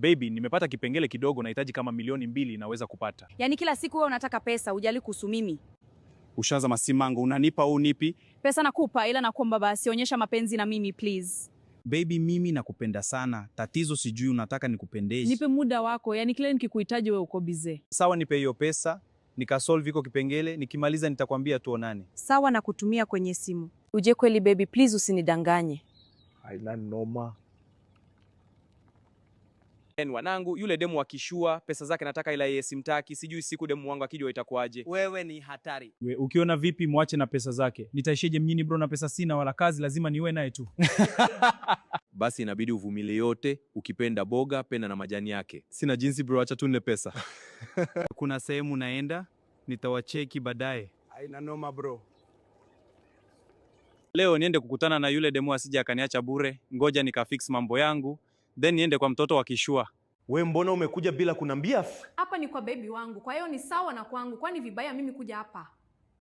Baby, nimepata kipengele kidogo, nahitaji kama milioni 2 naweza kupata. Yaani kila siku wewe unataka pesa, hujali kuhusu mimi. Ushaza masimango, unanipa au unipi? Pesa nakupa, ila nakuomba basi onyesha mapenzi na mimi please. Baby, mimi nakupenda sana. Tatizo sijui unataka nikupendeshe. Nipe muda wako, yaani kile nikikuhitaji wewe uko busy. Sawa, nipe hiyo pesa, nikasolve iko kipengele, nikimaliza nitakwambia tuonane. Sawa, na kutumia kwenye simu. Uje kweli baby, please usinidanganye. Haina noma. Wanangu, yule demu wa kishua, pesa zake nataka ila yeye simtaki, sijui siku demu wangu akijua itakuaje. Wewe ni hatari. Ukiona vipi mwache na pesa zake. Nitaishije mjini bro na pesa sina wala kazi, lazima niwe naye tu. Basi inabidi uvumilie yote, ukipenda boga, penda na majani yake. Sina jinsi bro, acha tu nile pesa. Kuna sehemu naenda, nitawacheki baadaye. Haina noma bro. Leo niende kukutana na yule demu asije akaniacha bure, ngoja nikafix mambo yangu, then niende kwa mtoto wa kishua. We mbona umekuja bila kunambia? Hapa ni kwa baby wangu, kwa hiyo ni sawa na kwangu. Kwani vibaya mimi kuja hapa?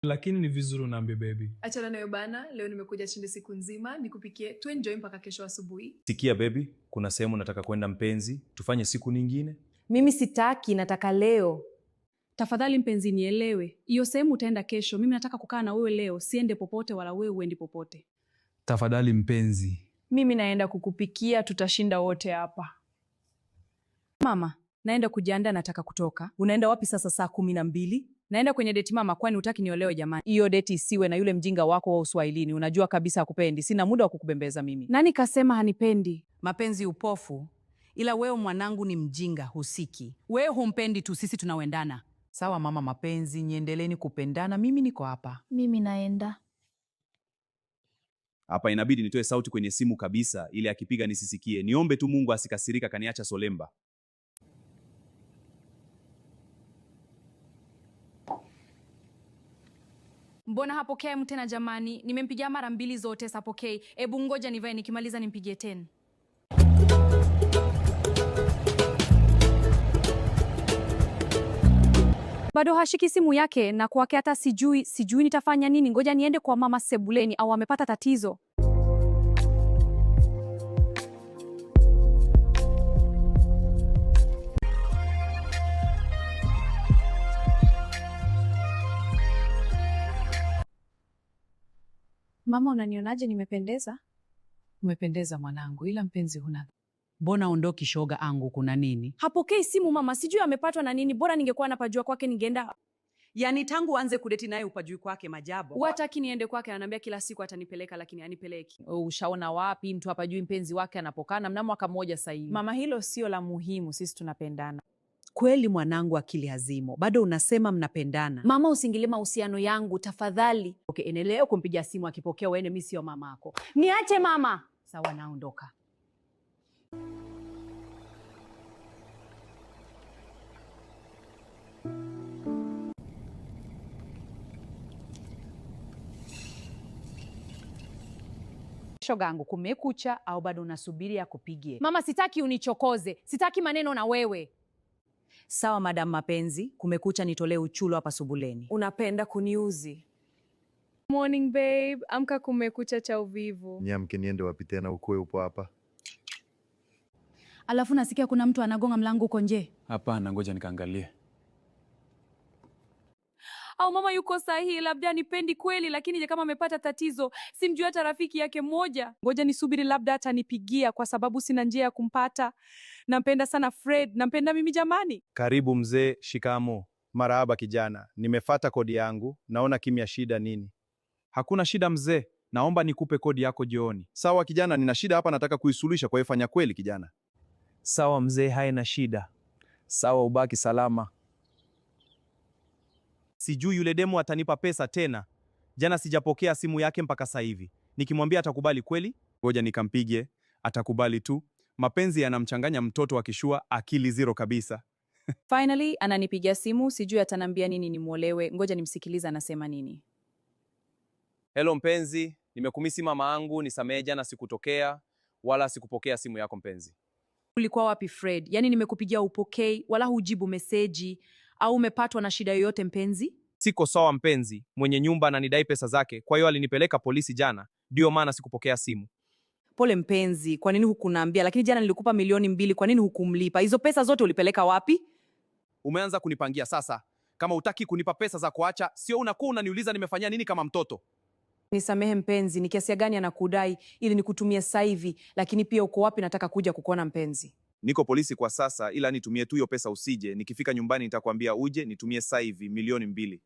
Lakini ni vizuri unaambie baby. Achana nayo bana, leo nimekuja chinde siku nzima, nikupikie, tu enjoy mpaka kesho asubuhi. Sikia baby, kuna sehemu nataka kwenda mpenzi, tufanye siku nyingine. Mimi sitaki, nataka leo. Tafadhali mpenzi nielewe. Hiyo sehemu utaenda kesho, mimi nataka kukaa na wewe leo, siende popote wala wewe uendi popote. Tafadhali mpenzi. Mimi naenda kukupikia, tutashinda wote hapa. Mama, naenda kujiandaa, nataka kutoka. Unaenda wapi sasa saa 12? Naenda kwenye date mama, kwani hutaki niolewe jamani? Hiyo date isiwe na yule mjinga wako wa Uswahilini, unajua kabisa hakupendi. Sina muda wa kukubembeza mimi. Nani kasema hanipendi? Mapenzi upofu, ila wewe mwanangu ni mjinga, husiki. Wewe humpendi tu, sisi tunawendana. Sawa mama, mapenzi, niendeleni kupendana, mimi niko hapa. Mimi naenda. Hapa inabidi nitoe sauti kwenye simu kabisa, ili akipiga nisisikie. Niombe tu Mungu asikasirika kaniacha solemba. Mbona hapokei tena jamani? Nimempigia mara 2 zote sapokei. Ebu ngoja nivae, nikimaliza nimpigie tena. Bado hashiki simu yake na kwake hata sijui nitafanya nini. Ngoja niende kwa mama sebuleni, au amepata tatizo. Mama, unanionaje? Nimependeza? Umependeza mwanangu, ila mpenzi huna. Mbona ondoki shoga angu, kuna nini? Hapokei simu mama, sijui amepatwa na nini. Bora ningekuwa napajua kwake ningeenda. Yaani tangu anze kudeti naye upajui kwake majabo. Wataki niende kwake, ananiambia kila siku atanipeleka lakini anipeleki. Ushaona wapi mtu hapajui mpenzi wake anapokana mnamo mwaka mmoja sasa hivi? Mama, hilo sio la muhimu, sisi tunapendana. Kweli mwanangu, akili hazimo. Bado unasema mnapendana. Mama, usingilie mahusiano yangu tafadhali. Okay, endelea kumpigia simu, akipokea wewe, mimi sio mamako. Niache mama. Sawa, naondoka. Shogangu, kumekucha au bado unasubiri akupigie? Mama, sitaki unichokoze. Sitaki maneno na wewe. Sawa madam mapenzi, kumekucha, nitolee uchulo hapa subuleni. Unapenda kuniuzi. Morning babe, amka, kumekucha cha uvivu. Niamke niende wapi tena, ukue upo hapa? Alafu nasikia kuna mtu anagonga mlango uko nje. Hapana, ngoja nikaangalie. Au mama yuko sahihi, labda nipendi kweli, lakini je kama amepata tatizo, simjui hata rafiki yake mmoja. Ngoja nisubiri, labda hata nipigia kwa sababu sina njia ya kumpata. Nampenda sana Fred, nampenda mimi jamani. Karibu mzee, shikamo. Marahaba kijana, nimefata kodi yangu, naona kimya, shida nini? Hakuna shida mzee, naomba nikupe kodi yako jioni. Sawa kijana, nina shida hapa, nataka kuisuluhisha, kwa hiyo fanya kweli kijana. Sawa mzee, haina shida. Sawa, ubaki salama. Sijui yule demu atanipa pesa tena. Jana sijapokea simu yake mpaka sasa hivi. Nikimwambia atakubali kweli? Ngoja nikampige, atakubali tu. Mapenzi yanamchanganya mtoto wa kishua, akili zero kabisa. Finally ananipigia simu, sijui atanambia nini nimuolewe. Ngoja nimsikilize anasema nini. Hello mpenzi, nimekumisi mama angu, nisamehe jana sikutokea wala sikupokea simu yako mpenzi. Ulikuwa wapi Fred? Yaani nimekupigia upokei wala hujibu meseji, au umepatwa na shida yoyote mpenzi? Siko sawa mpenzi, mwenye nyumba ananidai pesa zake, kwa hiyo alinipeleka polisi jana, ndio maana sikupokea simu. Pole mpenzi, kwa nini hukuniambia? Lakini jana nilikupa milioni 2, kwa nini hukumlipa? Hizo pesa zote ulipeleka wapi? Umeanza kunipangia sasa. Kama utaki kunipa pesa za kuacha, sio unakuwa unaniuliza nimefanya nini kama mtoto. Nisamehe mpenzi, ni kiasi gani anakudai ili nikutumie sasa hivi? Lakini pia uko wapi? Nataka kuja kukuona mpenzi. Niko polisi kwa sasa, ila nitumie tu hiyo pesa usije. Nikifika nyumbani nitakwambia uje nitumie sasa hivi milioni 2.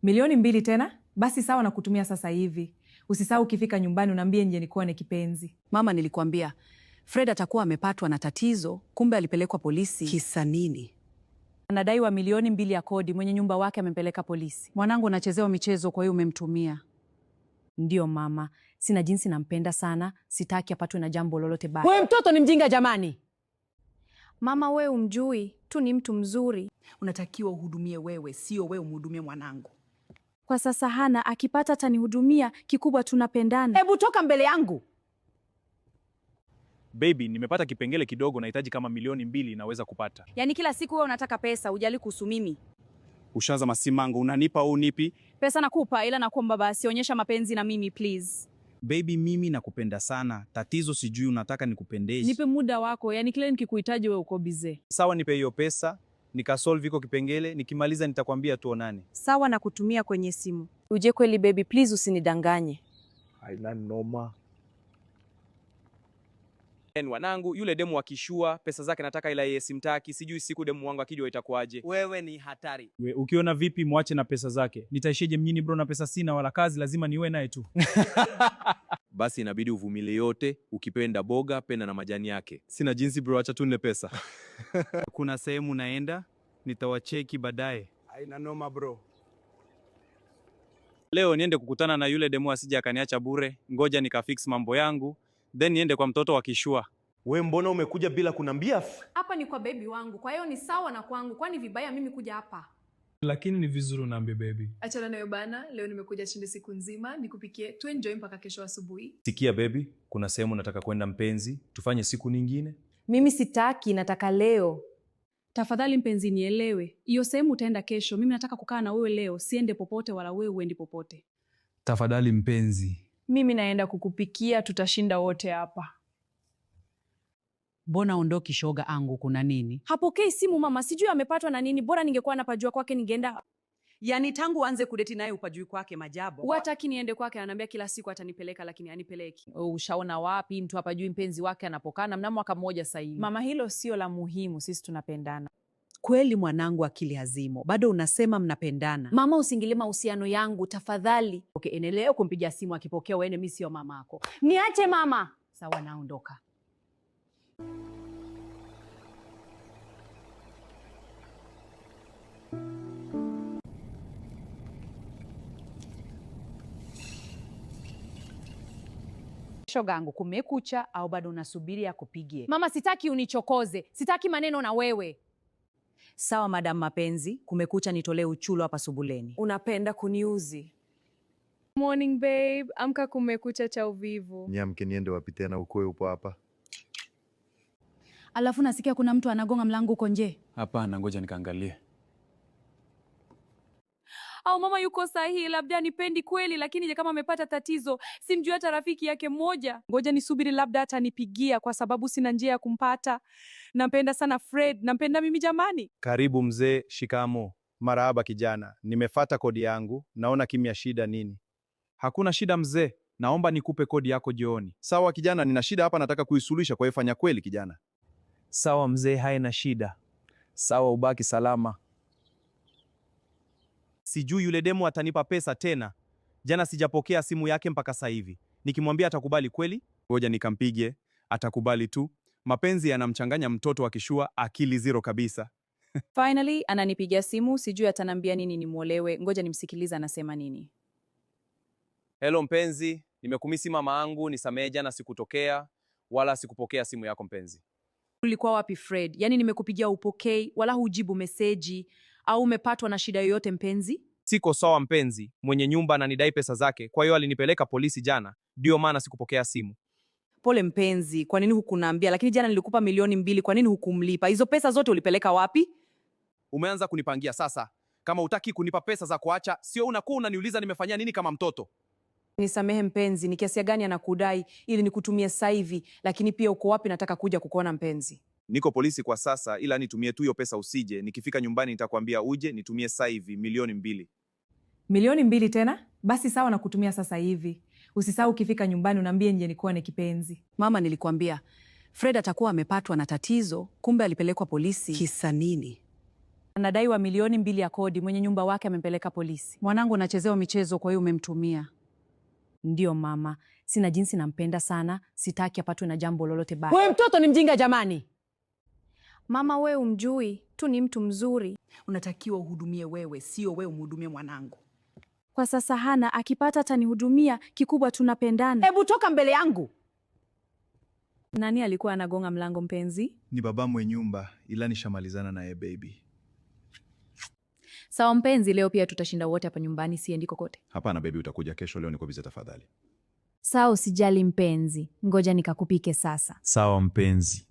milioni 2 tena? Basi sawa, na kutumia sasa hivi. Usisahau ukifika nyumbani unaambie nje nikuone kipenzi. Mama, nilikwambia Fred atakuwa amepatwa na tatizo, kumbe alipelekwa polisi. Kisa nini? Anadaiwa milioni 2 ya kodi, mwenye nyumba wake amempeleka polisi. Mwanangu anachezewa michezo, kwa hiyo umemtumia. Ndio mama, sina jinsi, nampenda sana, sitaki apatwe na jambo lolote baya. Wewe mtoto ni mjinga jamani. Mama, we umjui tu, ni mtu mzuri. Unatakiwa uhudumie wewe, sio wewe umhudumie mwanangu. Kwa sasa hana, akipata atanihudumia, kikubwa tunapendana. Hebu toka mbele yangu. Baby, nimepata kipengele kidogo, nahitaji kama milioni 2 naweza kupata. Yaani kila siku wewe unataka pesa, hujali kuhusu mimi. Ushaanza masimango, unanipa au unipi? Pesa nakupa, ila nakuomba basi onyesha mapenzi na mimi please. Baby, mimi nakupenda sana. Tatizo sijui unataka nikupendeshe. Nipe muda wako, yaani kile nikikuhitaji wewe uko bize. Sawa, nipe hiyo pesa, nikasolve iko kipengele, nikimaliza nitakwambia tuonane. Sawa, na kutumia kwenye simu. Uje kweli baby, please usinidanganye. Haina noma. Wanangu, yule demu akishua pesa zake nataka, ila yeye simtaki. Sijui siku demu wangu akijua itakuwaje. Wewe ni hatari. Ukiona vipi, mwache na pesa zake. Nitaishije mjini bro, na pesa sina wala kazi, lazima niwe naye tu. Basi inabidi uvumilie yote. Ukipenda boga, penda na majani yake. Sina jinsi bro, acha tu nile pesa. Kuna sehemu naenda, nitawacheki baadaye. Haina noma bro. Leo niende kukutana na yule demu asije akaniacha bure. Ngoja nikafix mambo yangu, then niende kwa mtoto wa kishua. We mbona umekuja bila kunambia? Hapa ni kwa baby wangu, kwa hiyo ni sawa na kwangu. Kwani vibaya mimi kuja hapa? Lakini ni vizuri unaambia baby. Achana nayo bana, leo nimekuja chinde siku nzima, nikupikie tu enjoy mpaka kesho asubuhi. Sikia baby, kuna sehemu nataka kwenda mpenzi, tufanye siku nyingine. Mimi sitaki, nataka leo. Tafadhali mpenzi, nielewe. Hiyo sehemu utaenda kesho. Mimi nataka kukaa na wewe leo, siende popote wala wewe uendi popote. Tafadhali mpenzi. Mimi naenda kukupikia, tutashinda wote hapa. Mbona ondoki shoga angu, kuna nini? Hapokei simu mama, sijui amepatwa na nini. Bora ningekuwa napajua kwake ningeenda. Yaani tangu anze kudeti naye upajui kwake majabo. Wataki niende kwake, ananiambia kila siku atanipeleka lakini anipeleki. Ushaona wapi mtu hapajui mpenzi wake anapokana? Mnamo mwaka mmoja sasa hivi. Mama, hilo sio la muhimu, sisi tunapendana. Kweli mwanangu, akili hazimo. Bado unasema mnapendana. Mama, usingilie mahusiano yangu tafadhali. Okay, endelea kumpigia simu, akipokea wewe, mimi sio mamako. Niache mama. Sawa, naondoka. Shogangu, kumekucha au bado unasubiri akupigie? Mama, sitaki unichokoze. Sitaki maneno na wewe. Sawa madam mapenzi, kumekucha, nitolee uchulo hapa subuleni. Unapenda kuniuzi. Morning babe, amka, kumekucha cha uvivu. Niamke niende wapi tena, ukwe upo hapa. Alafu nasikia kuna mtu anagonga mlango uko nje. Hapana, ngoja nikaangalie. Au mama yuko sahihi, labda nipendi kweli, lakini je kama amepata tatizo, simjui hata rafiki yake mmoja. Ngoja nisubiri, labda atanipigia kwa sababu sina njia ya kumpata. Nampenda sana Fred, nampenda mimi jamani. Karibu mzee, shikamo. Marahaba kijana, nimefata kodi yangu. Naona kimya, shida nini? Hakuna shida mzee, naomba nikupe kodi yako jioni. Sawa kijana, nina shida hapa nataka kuisuluhisha, kwa hiyo fanya kweli kijana. Sawa mzee, haina shida. Sawa, ubaki salama. Sijui yule demu atanipa pesa tena. Jana sijapokea simu yake mpaka sasa hivi. Nikimwambia atakubali kweli? Ngoja nikampige, atakubali tu. Mapenzi yanamchanganya mtoto wa kishua, akili zero kabisa. Finally ananipigia simu, sijui atanambia nini nimuolewe. Ngoja nimsikilize anasema nini. Hello mpenzi, nimekumisi mama angu, nisamehe jana sikutokea wala sikupokea simu yako mpenzi. Ulikuwa wapi Fred? Yaani nimekupigia upokei wala hujibu meseji, au umepatwa na shida yoyote mpenzi? Siko sawa mpenzi, mwenye nyumba ananidai pesa zake, kwa hiyo alinipeleka polisi jana, ndio maana sikupokea simu. Pole mpenzi, kwa nini hukuniambia? Lakini jana nilikupa milioni 2, kwa nini hukumlipa? Hizo pesa zote ulipeleka wapi? Umeanza kunipangia sasa. Kama utaki kunipa pesa za kuacha, sio unakuwa unaniuliza nimefanyia nini kama mtoto. Nisamehe mpenzi, ni kiasi gani anakudai ili nikutumie sasa hivi, lakini pia uko wapi nataka kuja kukuona mpenzi? Niko polisi kwa sasa, ila nitumie tu hiyo pesa usije. Nikifika nyumbani nitakwambia uje nitumie sasa hivi milioni 2. Milioni 2 tena? Basi sawa, nakutumia sasa hivi. Usisahau ukifika nyumbani unaambie nje nikuone kipenzi. Mama, nilikwambia Fred atakuwa amepatwa na tatizo, kumbe alipelekwa polisi. Kisa nini? Anadaiwa milioni 2 ya kodi, mwenye nyumba wake amempeleka polisi. Mwanangu anachezewa michezo, kwa hiyo umemtumia. Ndiyo mama, sina jinsi, nampenda sana, sitaki apatwe na jambo lolote baya. Wewe mtoto ni mjinga jamani. Mama, we umjui tu, ni mtu mzuri. Unatakiwa uhudumie wewe, sio wewe umhudumie mwanangu. Kwa sasa hana, akipata atanihudumia, kikubwa tunapendana. Hebu toka mbele yangu. Nani alikuwa anagonga mlango mpenzi? Ni baba mwenye nyumba, ila nishamalizana naye baby. Sawa mpenzi, leo pia tutashinda wote hapa nyumbani, siendi kokote. Hapana baby, utakuja kesho, leo niko bize tafadhali. Sawa, usijali mpenzi, ngoja nikakupike sasa. Sawa mpenzi.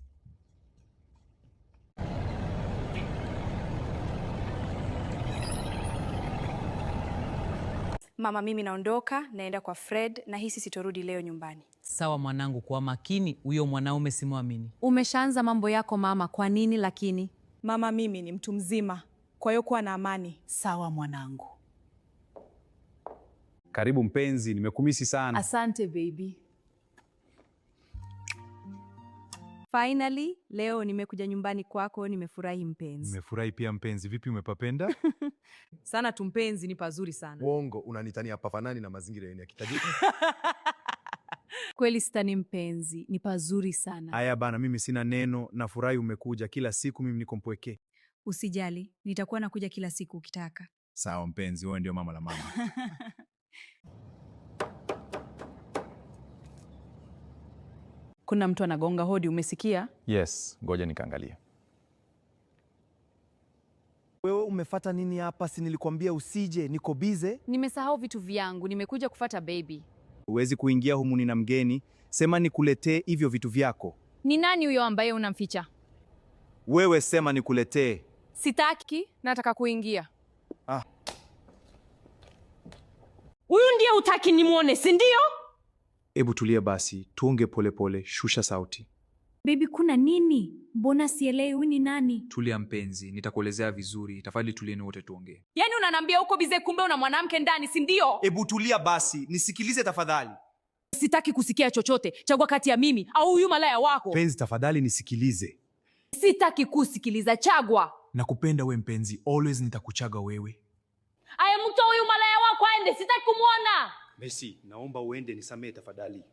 Mama, mimi naondoka, naenda kwa Fred na hisi sitorudi leo nyumbani. Sawa mwanangu, kwa makini, huyo mwanaume simwamini. Umeshaanza mambo yako mama, kwa nini lakini? Mama, mimi ni mtu mzima, kwa hiyo kuwa na amani. Sawa mwanangu. Karibu mpenzi, nimekumisi sana. Asante baby. Finally, leo nimekuja nyumbani kwako, nimefurahi mpenzi. Nimefurahi pia mpenzi, vipi umepapenda? Sana tu mpenzi, ni pazuri sana. Uongo, unanitania pafanani na mazingira yenye kitajiri. Kweli sitani mpenzi, ni pazuri sana. Haya bana, mimi sina neno, nafurahi umekuja. Kila siku mimi niko mpweke. Usijali, nitakuwa nakuja kila siku ukitaka. Sawa mpenzi, wewe ndio mama la mama. Kuna mtu anagonga hodi, umesikia? Yes, ngoja nikaangalia. Wewe umefata nini hapa? Si nilikwambia usije, niko bize. Nimesahau vitu vyangu, nimekuja kufata baby. Huwezi kuingia humu, nina mgeni. Sema nikuletee hivyo vitu vyako. Ni nani huyo ambaye unamficha? Wewe sema nikuletee. Sitaki, nataka kuingia. Huyu ndiye utaki nimuone, si ndio? Hebu tulia basi, tuonge polepole, shusha sauti. Baby, kuna nini? Mbona sielewi huyu ni nani? Tulia mpenzi, nitakuelezea vizuri. Tafadhali tulieni wote tuongee. Yaani unanambia uko bize, kumbe una mwanamke ndani, si ndio? Hebu tulia basi, nisikilize tafadhali. Sitaki kusikia chochote. Chagua kati ya mimi au huyu malaya wako. Mpenzi, tafadhali nisikilize. Sitaki kusikiliza, chagua. Nakupenda we mpenzi, always nitakuchaga wewe. Aya, mtoa huyu malaya wako aende, sitaki kumuona. Messi, naomba uende, nisamee tafadhali.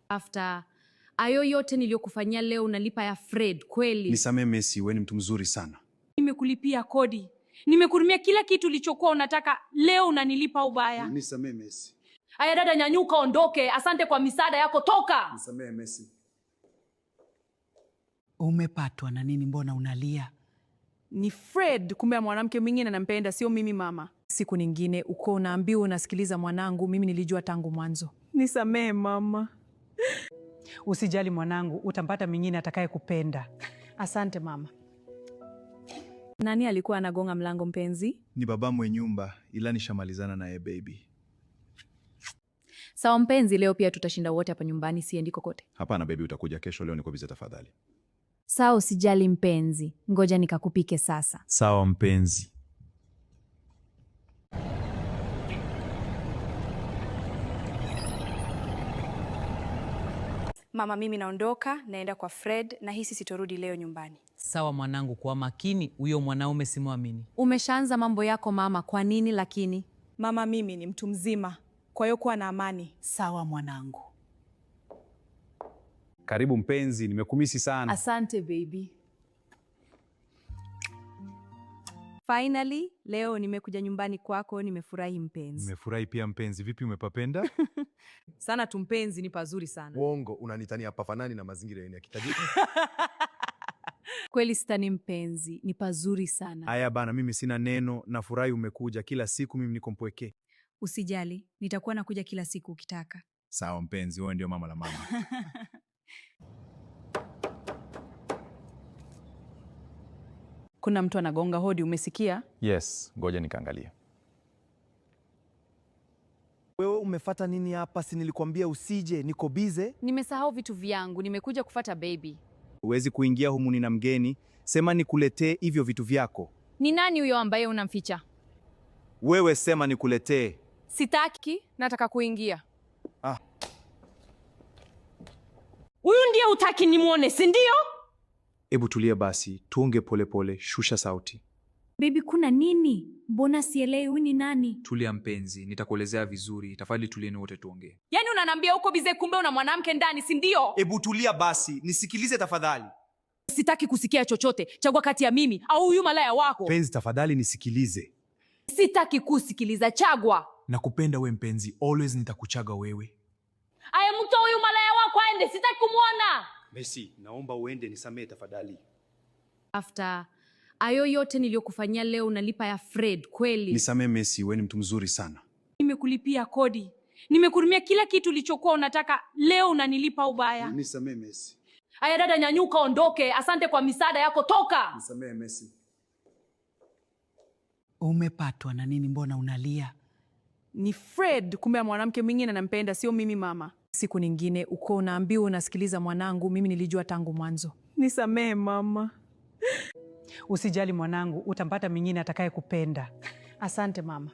After ayo yote niliyokufanyia leo unalipa ya Fred, kweli? Nisamee Messi, wewe ni mtu mzuri sana. Nimekulipia kodi, nimekuhudumia kila kitu ulichokuwa unataka, leo unanilipa ubaya. Nisamee Messi. Aya dada, nyanyuka ondoke. Asante kwa misaada yako, toka. Nisamee Messi. Umepatwa na nini? Mbona unalia? Ni Fred, kumbe mwanamke mwingine anampenda, sio mimi mama. Siku nyingine uko unaambiwa unasikiliza mwanangu, mimi nilijua tangu mwanzo. Nisamehe mama. Usijali mwanangu, utampata mwingine atakaye kupenda. Asante mama. Nani alikuwa anagonga mlango mpenzi? Ni baba mwenye nyumba, ila nishamalizana naye baby. Sawa mpenzi, leo pia tutashinda wote hapa nyumbani, siendi kokote. Hapana baby, utakuja kesho, leo niko bize tafadhali. Sawa, usijali mpenzi, ngoja nikakupike sasa. Sawa mpenzi. Mama, mimi naondoka, naenda kwa Fred na hisi sitorudi leo nyumbani. Sawa mwanangu, kwa makini, huyo mwanaume simwamini. Umeshaanza mambo yako mama, kwa nini lakini? Mama, mimi ni mtu mzima, kwa hiyo kuwa na amani. Sawa mwanangu. Karibu mpenzi, nimekumisi sana. Asante baby. Finally, leo nimekuja nyumbani kwako, nimefurahi mpenzi. Nimefurahi pia mpenzi, vipi umepapenda? Sana tu mpenzi, ni pazuri sana. Uongo, unanitania pafanani na mazingira yenye kitajiri. Kweli sitani mpenzi, ni pazuri sana. Haya bana, mimi sina neno, nafurahi umekuja. Kila siku mimi niko mpweke. Usijali, nitakuwa nakuja kila siku ukitaka. Sawa mpenzi, wewe ndio mama la mama. Kuna mtu anagonga hodi, umesikia? Yes, ngoja nikaangalia. Wewe umefata nini hapa? Si nilikwambia usije, niko bize. Nimesahau vitu vyangu, nimekuja kufata baby. Huwezi kuingia humu, nina mgeni. Sema nikuletee hivyo vitu vyako. Ni nani huyo ambaye unamficha? Wewe sema nikuletee. Sitaki, nataka kuingia. Huyu ndiye utaki nimwone, si ndio? Hebu tulia basi, tuonge polepole, shusha sauti. Baby, kuna nini? Mbona sielewi ni nani? Tulia mpenzi, nitakuelezea vizuri. Tafadhali tulieni wote tuongee. Yaani unanambia uko bize, kumbe una mwanamke ndani, si ndio? Hebu tulia basi, nisikilize tafadhali. Sitaki kusikia chochote. Chagua kati ya mimi au huyu malaya wako. Mpenzi, tafadhali nisikilize. Sitaki kusikiliza, chagua. Nakupenda we mpenzi, always nitakuchaga wewe. Aya, mtoe huyu malaya wako aende, sitaki kumwona. Messi, naomba uende, nisamee tafadhali. After ayo yote niliyokufanyia leo unalipa ya Fred kweli? Nisamee Messi, wewe ni mtu mzuri sana. Nimekulipia kodi. Nimekurumia kila kitu ulichokuwa unataka. Leo unanilipa ubaya. Nisamee Messi. Aya dada, nyanyuka ondoke. Asante kwa misaada yako, toka. Nisamee Messi. Umepatwa na nini? Mbona unalia? Ni Fred, kumbe mwanamke mwingine anampenda, sio mimi mama. Siku nyingine uko unaambiwa unasikiliza mwanangu, mimi nilijua tangu mwanzo. Nisamehe mama. Usijali mwanangu, utampata mwingine atakaye kupenda. Asante mama.